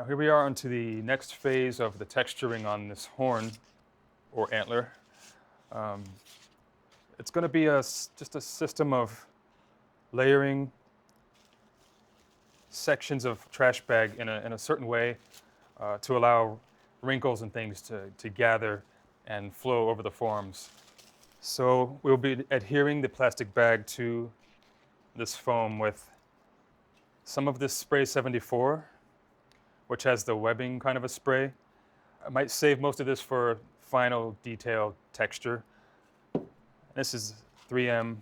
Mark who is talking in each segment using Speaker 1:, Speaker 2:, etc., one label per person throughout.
Speaker 1: Now here we are onto the next phase of the texturing on this horn or antler. Um, it's going to be just a system of layering sections of trash bag in a certain way to allow wrinkles and things to gather and flow over the forms. So we'll be adhering the plastic bag to this foam with some of this spray 74, which has the webbing kind of a spray. I might save most of this for final detailed texture. This is 3M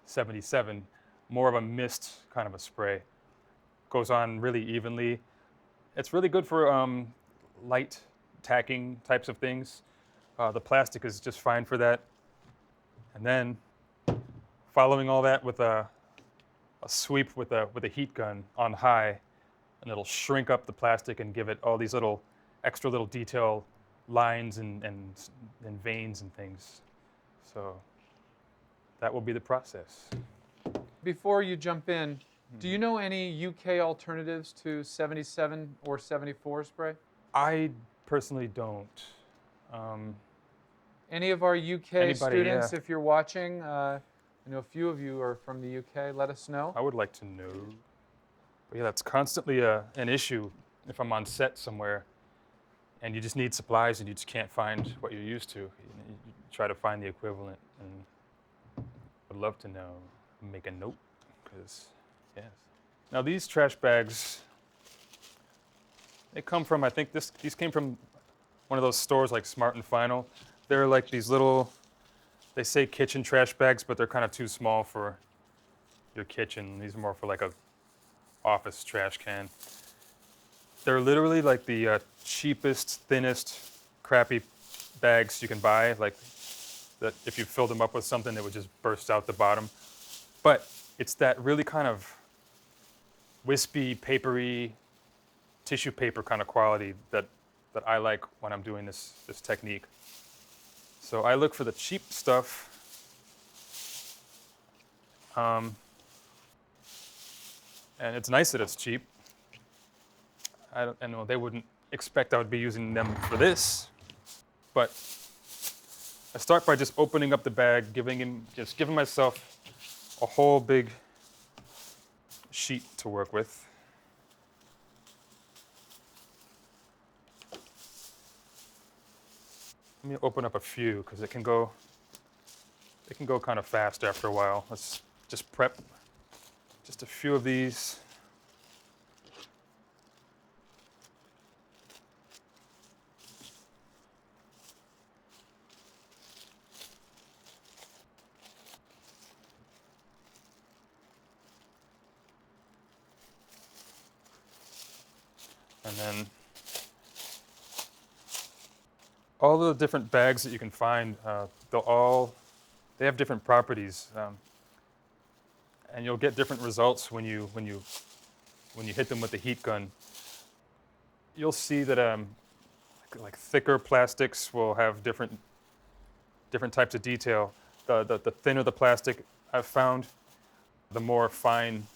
Speaker 1: 77, more of a mist kind of a spray. Goes on really evenly. It's really good for light tacking types of things. The plastic is just fine for that. And then following all that with a sweep with a heat gun on high, and it'll shrink up the plastic and give it all these little extra little detail lines and veins and things. So that will be the process.
Speaker 2: Before you jump in, do you know any UK alternatives to 77 or 74 spray?
Speaker 1: I personally don't.
Speaker 2: Any of our UK
Speaker 1: Anybody,
Speaker 2: students,
Speaker 1: yeah.
Speaker 2: if you're watching, I know a few of you are from the UK, let us know.
Speaker 1: I would like to know. But yeah, that's constantly an issue if I'm on set somewhere and you just need supplies and you just can't find what you're used to. You try to find the equivalent, and would love to know. Make a note, because yes. Now these trash bags, they come from, I think these came from one of those stores like Smart and Final. They're like these little, they say kitchen trash bags, but they're kind of too small for your kitchen. These are more for like a office trash can. They're literally like the cheapest, thinnest, crappy bags you can buy. Like that, if you filled them up with something, it would just burst out the bottom. But it's that really kind of wispy, papery, tissue paper kind of quality that I like when I'm doing this technique. So I look for the cheap stuff. And it's nice that it's cheap. I know they wouldn't expect I would be using them for this, but I start by just opening up the bag, giving myself a whole big sheet to work with. Let me open up a few because it can go kind of fast after a while. Let's just prep just a few of these. And then all the different bags that you can find, they have different properties, and you'll get different results when you hit them with the heat gun. You'll see that like thicker plastics will have different types of detail. The thinner the plastic I've found, the more fine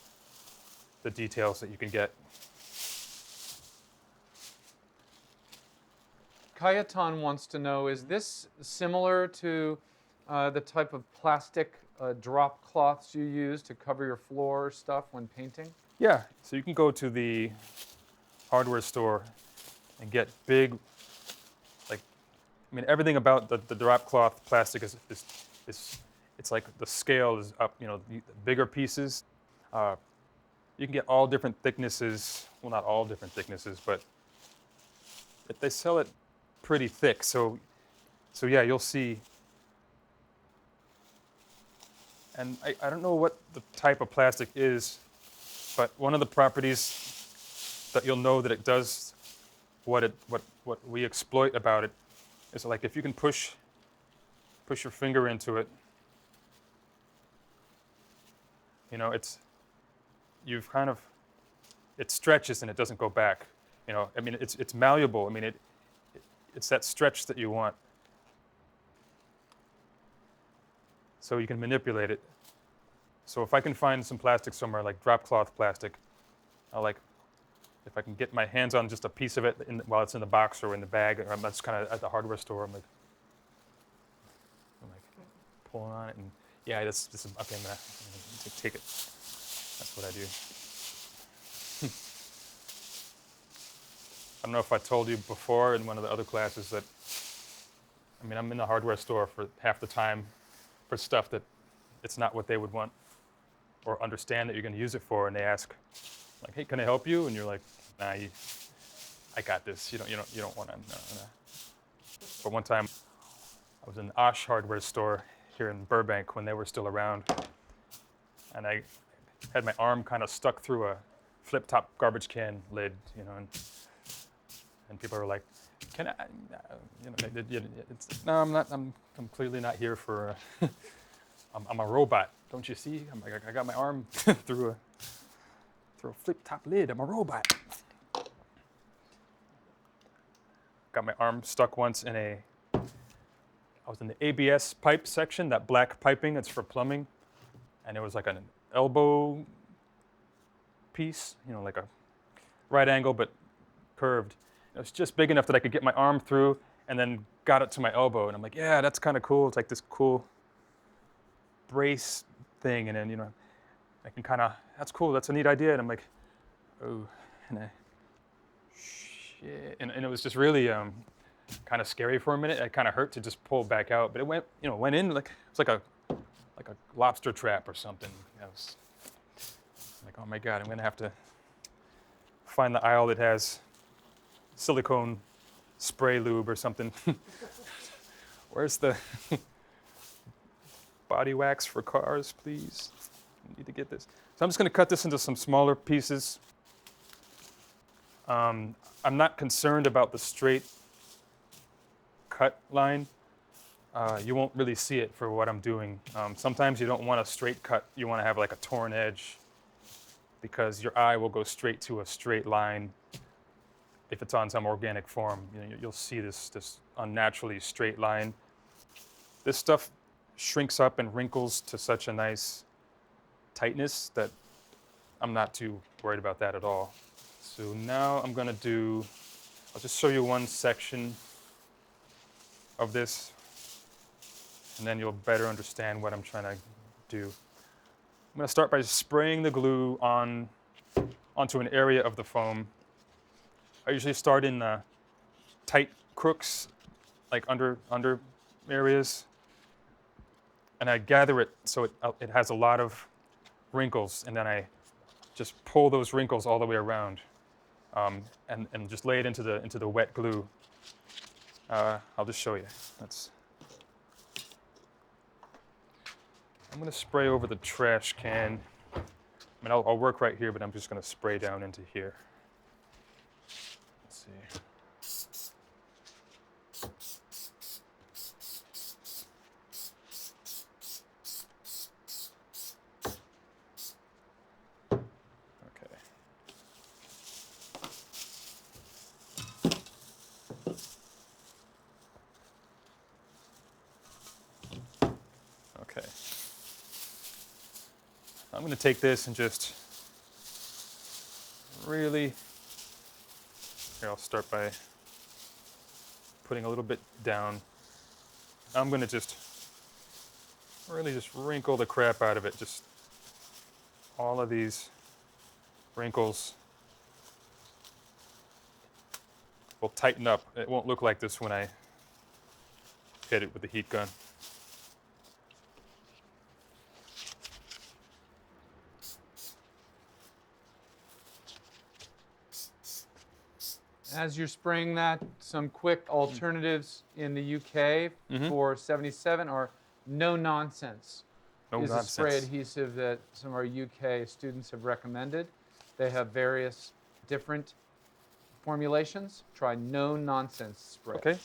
Speaker 1: the details that you can get.
Speaker 2: Kayetan wants to know, is this similar to the type of plastic drop cloths you use to cover your floor stuff when painting?
Speaker 1: Yeah, so you can go to the hardware store and get big, like, I mean, everything about the drop cloth plastic is it's like the scale is up, you know, the bigger pieces. You can get all different thicknesses, well, not all different thicknesses, but they sell it pretty thick. So yeah, you'll see. And I don't know what the type of plastic is, but one of the properties that you'll know that it does what we exploit about it is, like, if you can push your finger into it, you know, it stretches and it doesn't go back. You know, I mean, it's malleable. I mean, it's that stretch that you want. So you can manipulate it. So if I can find some plastic somewhere, like drop cloth plastic, if I can get my hands on just a piece of it while it's in the box or in the bag, or I'm just kind of at the hardware store, I'm like pulling on it, and yeah, this is okay. I'm gonna take it. That's what I do. I don't know if I told you before in one of the other classes that, I mean, I'm in the hardware store for half the time for stuff that it's not what they would want or understand that you're going to use it for, and they ask, like, "Hey, can I help you?" And you're like, "Nah, I got this. You don't want to." No. But one time, I was in the Osh hardware store here in Burbank when they were still around, and I had my arm kind of stuck through a flip-top garbage can lid, and people were like, "Can I?" No, I'm not. I'm clearly not here for. I'm a robot. Don't you see? I got my arm through a flip-top lid. I'm a robot. Got my arm stuck once I was in the ABS pipe section, that black piping, it's for plumbing. And it was like an elbow piece, like a right angle, but curved. It was just big enough that I could get my arm through and then got it to my elbow. And I'm like, yeah, that's kind of cool. It's like this cool brace thing. And then, I can that's cool. That's a neat idea. And I'm like, oh, shit. And it was just really kind of scary for a minute. It kind of hurt to just pull back out, but it went in like it's like a lobster trap or something. I was like, oh my God, I'm gonna have to find the aisle that has silicone spray lube or something. Where's the body wax for cars, please? I need to get this. So I'm just gonna cut this into some smaller pieces. I'm not concerned about the straight cut line. You won't really see it for what I'm doing. Sometimes you don't want a straight cut. You want to have like a torn edge because your eye will go straight to a straight line if it's on some organic form. You'll see this unnaturally straight line. This stuff shrinks up and wrinkles to such a nice tightness that I'm not too worried about that at all. So now I'm gonna I'll just show you one section of this, and then you'll better understand what I'm trying to do. I'm gonna start by spraying the glue onto an area of the foam. I usually start in the tight crooks, like under areas, and I gather it so it has a lot of wrinkles, and then I just pull those wrinkles all the way around, and just lay it into the wet glue. I'll just show you. I'm going to spray over the trash can. I mean, I'll work right here, but I'm just going to spray down into here. Let's see. Okay. I'm going to take this and just really, here I'll start by putting a little bit down. I'm going to just really just wrinkle the crap out of it. Just all of these wrinkles will tighten up. It won't look like this when I hit it with the heat gun.
Speaker 2: As you're spraying that, some quick alternatives in the UK for 77 are No Nonsense.
Speaker 1: No
Speaker 2: is
Speaker 1: nonsense.
Speaker 2: a spray adhesive that some of our UK students have recommended. They have various different formulations. Try No Nonsense spray.
Speaker 1: Okay.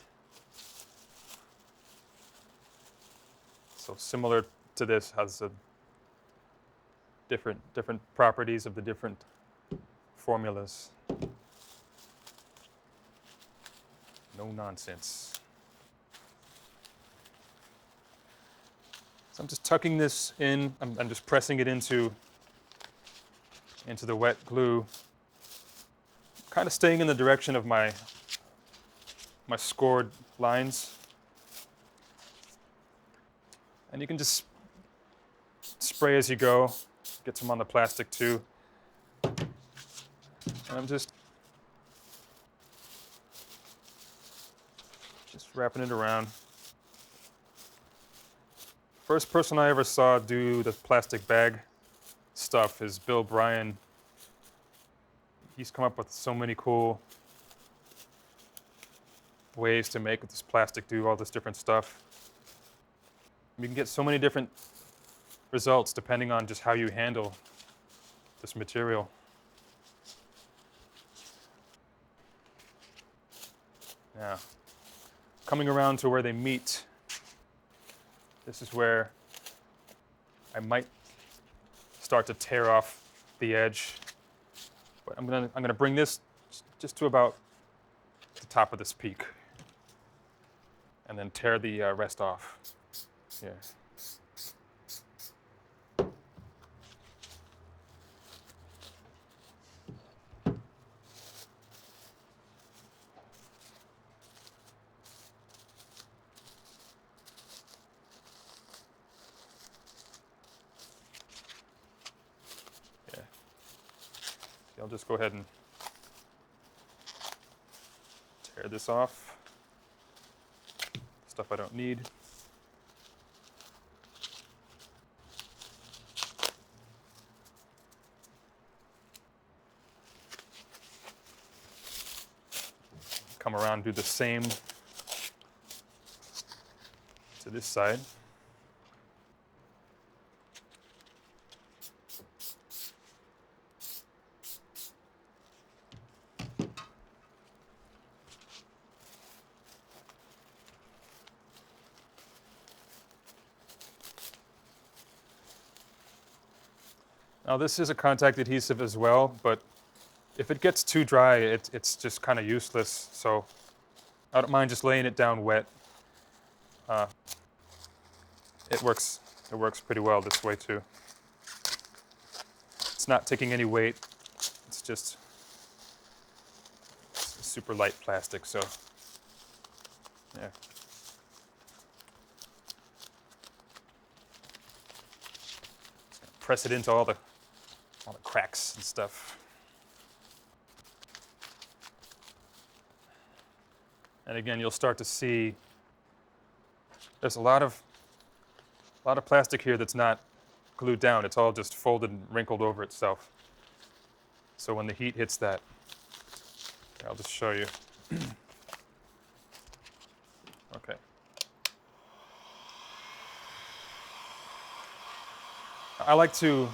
Speaker 1: So similar to this, has a different properties of the different formulas. No nonsense. So I'm just tucking this in. I'm just pressing it into the wet glue. kind of staying in the direction of my scored lines. And you can just spray as you go, get some on the plastic too. And I'm just wrapping it around. First person I ever saw do the plastic bag stuff is Bill Bryan. He's come up with so many cool ways to make this plastic do all this different stuff. You can get so many different results depending on just how you handle this material. Now, coming around to where they meet, this is where I might start to tear off the edge. But I'm gonna bring this just to about the top of this peak, and then tear the rest off here. I'll just go ahead and tear this off. Stuff I don't need. Come around, do the same to this side. Now this is a contact adhesive as well, but if it gets too dry, it's just kind of useless. So I don't mind just laying it down wet. It works pretty well this way too. It's not taking any weight. It's just super light plastic, so yeah. Press it into all the cracks and stuff. And again, you'll start to see there's a lot of plastic here that's not glued down. It's all just folded and wrinkled over itself. So when the heat hits that, I'll just show you. Okay. I like to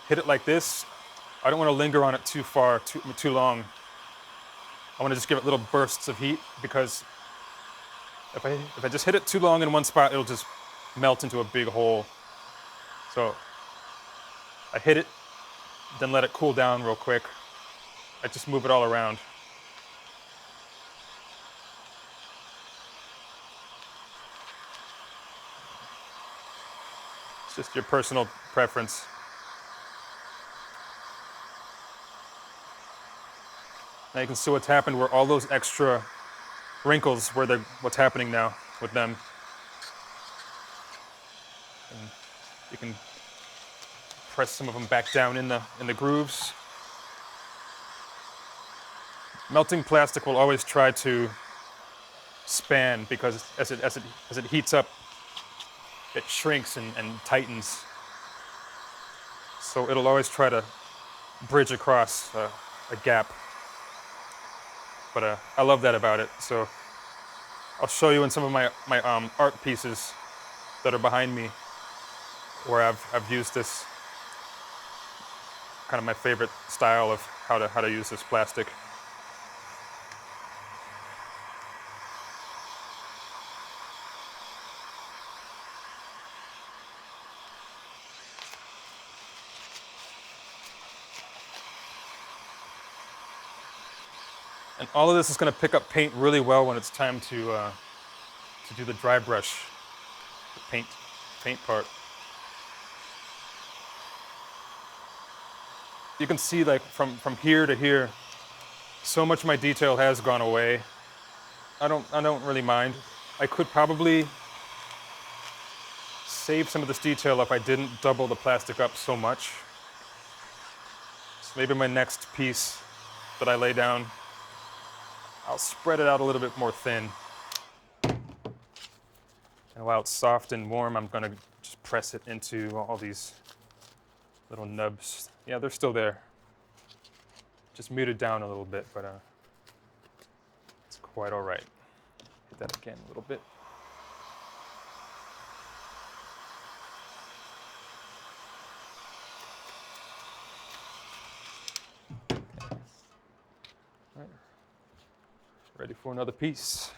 Speaker 1: hit it like this. I don't want to linger on it too long. I want to just give it little bursts of heat, because if I just hit it too long in one spot, it'll just melt into a big hole. So I hit it, then let it cool down real quick. I just move it all around. It's just your personal preference. Now you can see what's happened where all those extra wrinkles, what's happening now with them. And you can press some of them back down in the grooves. Melting plastic will always try to span, because as it heats up, it shrinks and tightens. So it'll always try to bridge across a gap. But I love that about it. So I'll show you in some of my art pieces that are behind me where I've used this, kind of my favorite style of how to use this plastic. And all of this is going to pick up paint really well when it's time to do the dry brush, the paint part. You can see, like, from here to here, So much of my detail has gone away. I don't really mind. I could probably save some of this detail if I didn't double the plastic up so much. So maybe my next piece that I lay down, I'll spread it out a little bit more thin. And while it's soft and warm, I'm gonna just press it into all these little nubs. Yeah, they're still there. Just muted down a little bit, but it's quite all right. Hit that again a little bit. All right. Ready for another piece.